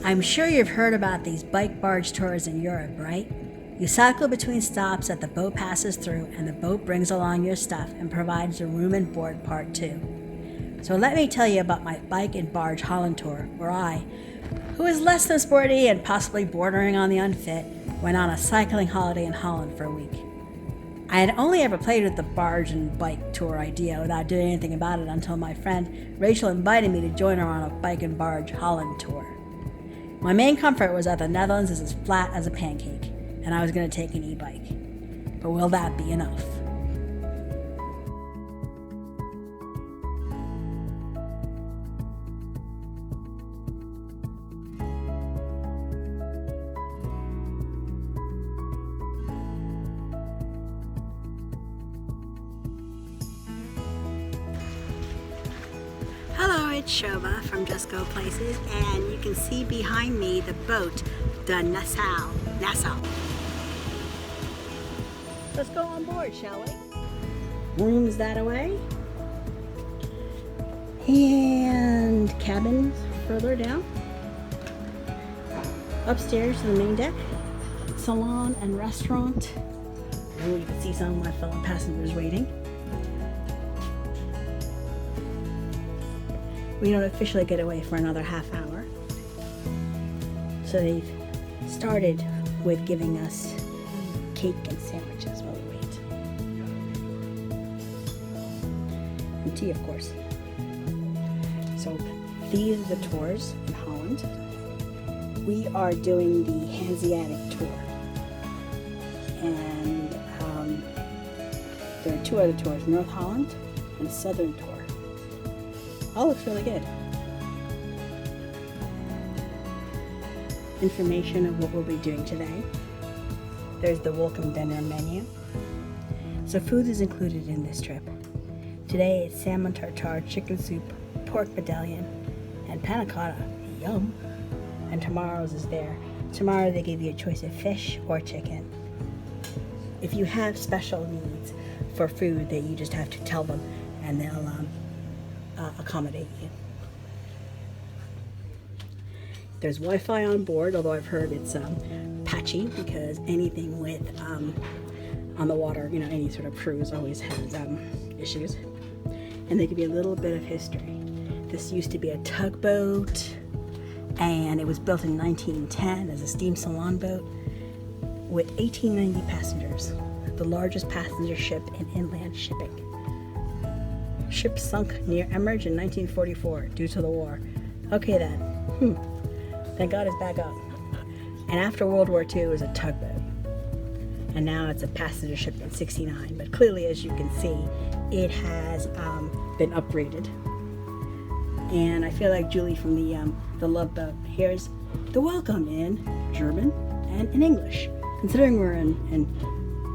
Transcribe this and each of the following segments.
I'm sure you've heard about these bike barge tours in Europe, right? You cycle between stops that the boat passes through, and the boat brings along your stuff and provides the room and board part too. So let me tell you about my bike and barge Holland tour, where I, who is less than sporty and possibly bordering on the unfit, went on a cycling holiday in Holland for a week. I had only ever played with the barge and bike tour idea without doing anything about it until my friend Rachel invited me to join her on a bike and barge Holland tour. My main comfort was that the Netherlands is as flat as a pancake, and I was going to take an e-bike. But will that be enough? Hello, it's Shova from Just Go Places, and you can see behind me the boat, the Nassau. Let's go on board, shall we? Rooms that away. And cabins further down. Upstairs to the main deck. Salon and restaurant. And you can see some of my fellow passengers waiting. We don't officially get away for another half hour. So they've started with giving us cake and sandwiches while we wait. And tea, of course. So these are the tours in Holland. We are doing the Hanseatic Tour. And there are two other tours, North Holland and Southern Tour. All looks really good. Information of what we'll be doing today. There's the welcome dinner menu. So food is included in this trip. Today it's salmon tartare, chicken soup, pork medallion, and panna cotta. Yum! And tomorrow's is there. Tomorrow they give you a choice of fish or chicken. If you have special needs for food, that you just have to tell them, and they'll accommodate you. There's Wi-Fi on board, although I've heard it's patchy because anything with on the water, any sort of cruise always has issues. And they give you a little bit of history. This used to be a tugboat, and it was built in 1910 as a steam salon boat with 1890 passengers, the largest passenger ship in inland shipping. Ship sunk near Emerge in 1944 due to the war. Okay then. Thank God it's back up. And after World War II, it was a tugboat. And now it's a passenger ship in 1969. But clearly, as you can see, it has been upgraded. And I feel like Julie from the Love Boat. Here's the welcome in German and in English. Considering we're in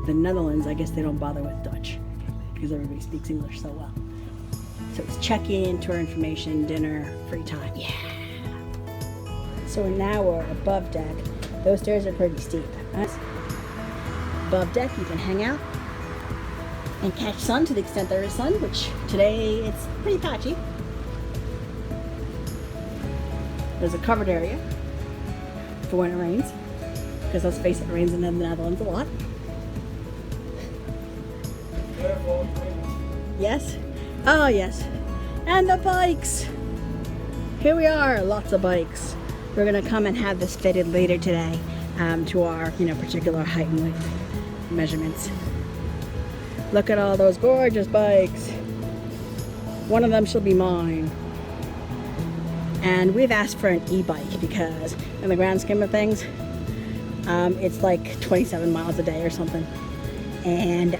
the Netherlands, I guess they don't bother with Dutch because everybody speaks English so well. So it's check-in, tour information, dinner, free time. Yeah. So now we're above deck. Those stairs are pretty steep. Above deck, you can hang out and catch sun to the extent there is sun, which today it's pretty patchy. There's a covered area for when it rains, because let's face it rains in the Netherlands a lot. Yes? Oh yes. And the bikes! Here we are, lots of bikes. We're gonna come and have this fitted later today to our particular height and width measurements. Look at all those gorgeous bikes. One of them shall be mine. And we've asked for an e-bike because in the grand scheme of things, it's like 27 miles a day or something. And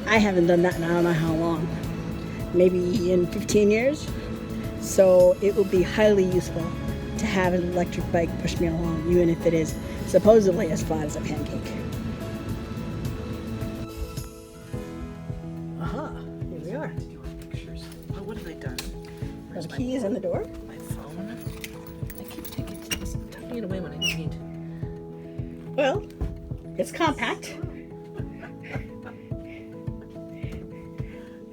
I haven't done that in I don't know how long. Maybe in 15 years. So it would be highly useful to have an electric bike push me along, even if it is supposedly as flat as a pancake. Aha, here we are. Pictures. Oh, what have I done? There's keys in the door. My phone. I keep tucking it away when I need. Well, it's compact.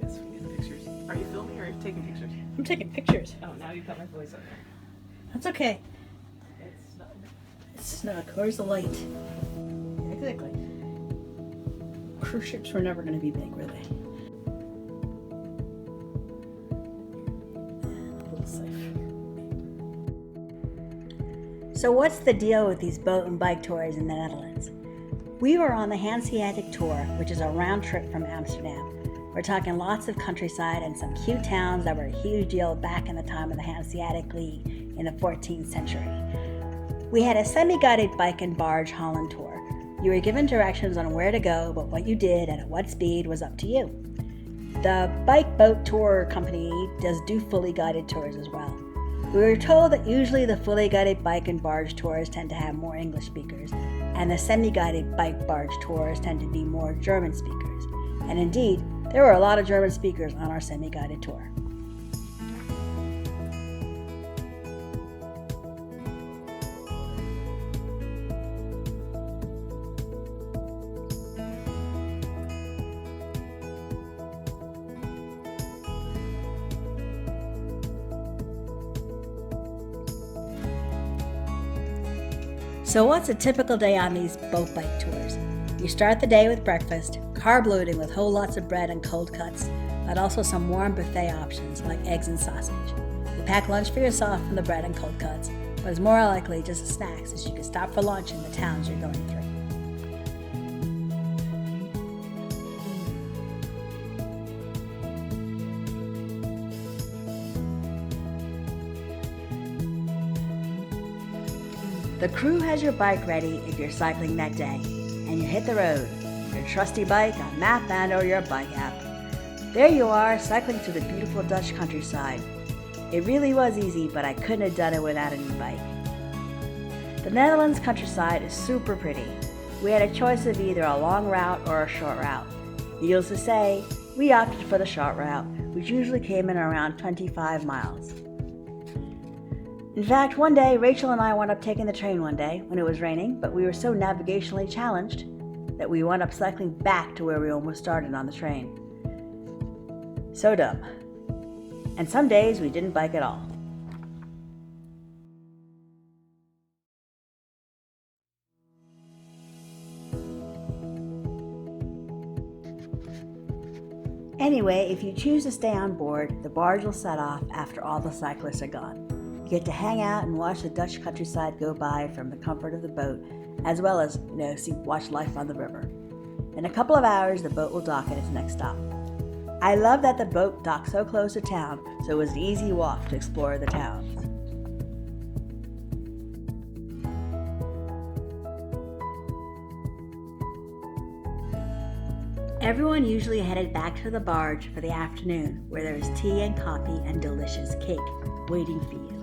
Yes, we need the pictures. Are you filming or are you taking pictures? I'm taking pictures. Oh, now you've got my voice on there. That's okay. It's snug. Where's the light? Exactly. Cruise ships were never going to be big, were they? A little safe. So what's the deal with these boat and bike tours in the Netherlands? We were on the Hanseatic Tour, which is a round trip from Amsterdam. We're talking lots of countryside and some cute towns that were a huge deal back in the time of the Hanseatic League in the 14th century. We had a semi-guided bike and barge Holland tour. You were given directions on where to go, but what you did and at what speed was up to you. The bike boat tour company does do fully guided tours as well. We were told that usually the fully guided bike and barge tours tend to have more English speakers, and the semi-guided bike barge tours tend to be more German speakers. And indeed, there were a lot of German speakers on our semi-guided tour. So what's a typical day on these boat bike tours? You start the day with breakfast, carb loading with whole lots of bread and cold cuts, but also some warm buffet options like eggs and sausage. You pack lunch for yourself from the bread and cold cuts, but it's more likely just snacks as you can stop for lunch in the towns you're going through. The crew has your bike ready if you're cycling that day, and you hit the road, your trusty bike on map and or your bike app. There you are, cycling through the beautiful Dutch countryside. It really was easy, but I couldn't have done it without a new bike. The Netherlands countryside is super pretty. We had a choice of either a long route or a short route. Needless to say, we opted for the short route, which usually came in around 25 miles. In fact, one day, Rachel and I wound up taking the train one day when it was raining, but we were so navigationally challenged that we wound up cycling back to where we almost started on the train. So dumb. And some days we didn't bike at all. Anyway, if you choose to stay on board, the barge will set off after all the cyclists are gone. You get to hang out and watch the Dutch countryside go by from the comfort of the boat, as well as, watch life on the river. In a couple of hours, the boat will dock at its next stop. I love that the boat docked so close to town, so it was an easy walk to explore the towns. Everyone usually headed back to the barge for the afternoon, where there is tea and coffee and delicious cake waiting for you.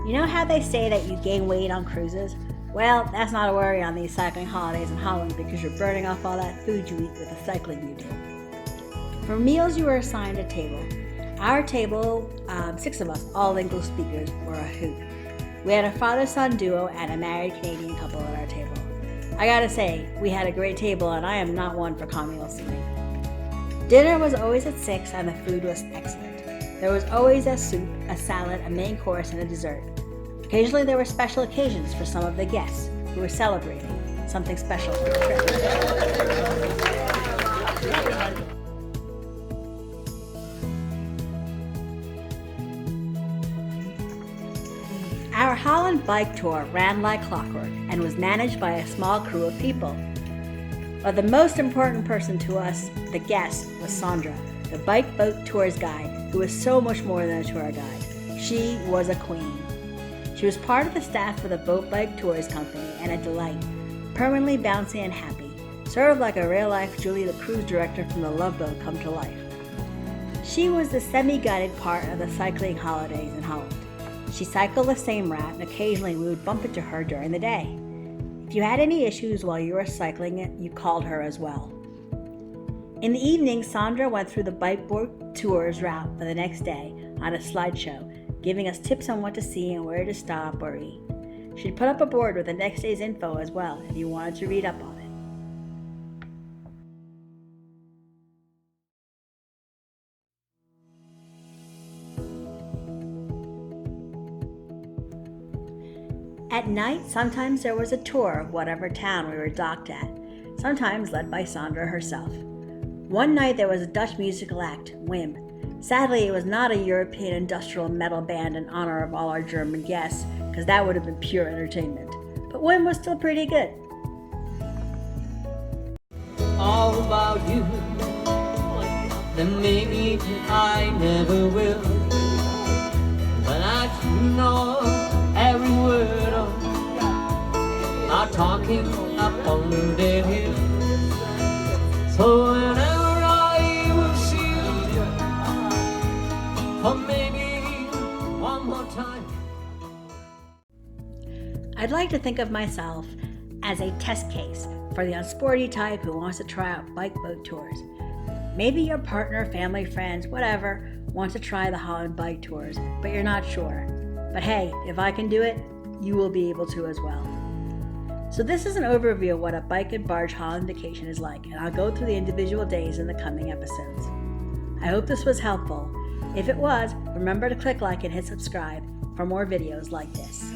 You know how they say that you gain weight on cruises? Well, that's not a worry on these cycling holidays in Holland because you're burning off all that food you eat with the cycling you do. For meals, you were assigned a table. Our table, 6 of us, all English speakers, were a hoot. We had a father-son duo and a married Canadian couple at our table. I gotta say, we had a great table and I am not one for communal seating. Dinner was always at 6 and the food was excellent. There was always a soup, a salad, a main course, and a dessert. Occasionally there were special occasions for some of the guests who were celebrating something special for the trip. Our Holland bike tour ran like clockwork and was managed by a small crew of people. But the most important person to us, the guests, was Sandra, the bike boat tours guide, who was so much more than a tour guide. She was a queen. She was part of the staff for the Boat Bike Tours company and a delight, permanently bouncy and happy, sort of like a real-life Julie the cruise director from the Love Boat come to life. She was the semi-guided part of the cycling holidays in Holland. She cycled the same route, and occasionally we would bump into her during the day. If you had any issues while you were cycling it, you called her as well. In the evening, Sandra went through the bike boat tours route for the next day on a slideshow, giving us tips on what to see and where to stop or eat. She'd put up a board with the next day's info as well if you wanted to read up on it. At night, sometimes there was a tour of whatever town we were docked at, sometimes led by Sandra herself. One night there was a Dutch musical act, Wim. Sadly, it was not a European industrial metal band in honor of all our German guests, because that would have been pure entertainment. But Wim was still pretty good. All about you, then maybe I never will. But I do know every word of our talking up on the dead hill. So whenever I will see you, for maybe one more time. I'd like to think of myself as a test case for the unsporty type who wants to try out bike boat tours. Maybe your partner, family, friends, whatever, wants to try the Holland bike tours, but you're not sure. But hey, if I can do it, you will be able to as well. So this is an overview of what a bike and barge Holland vacation is like, and I'll go through the individual days in the coming episodes. I hope this was helpful. If it was, remember to click like and hit subscribe for more videos like this.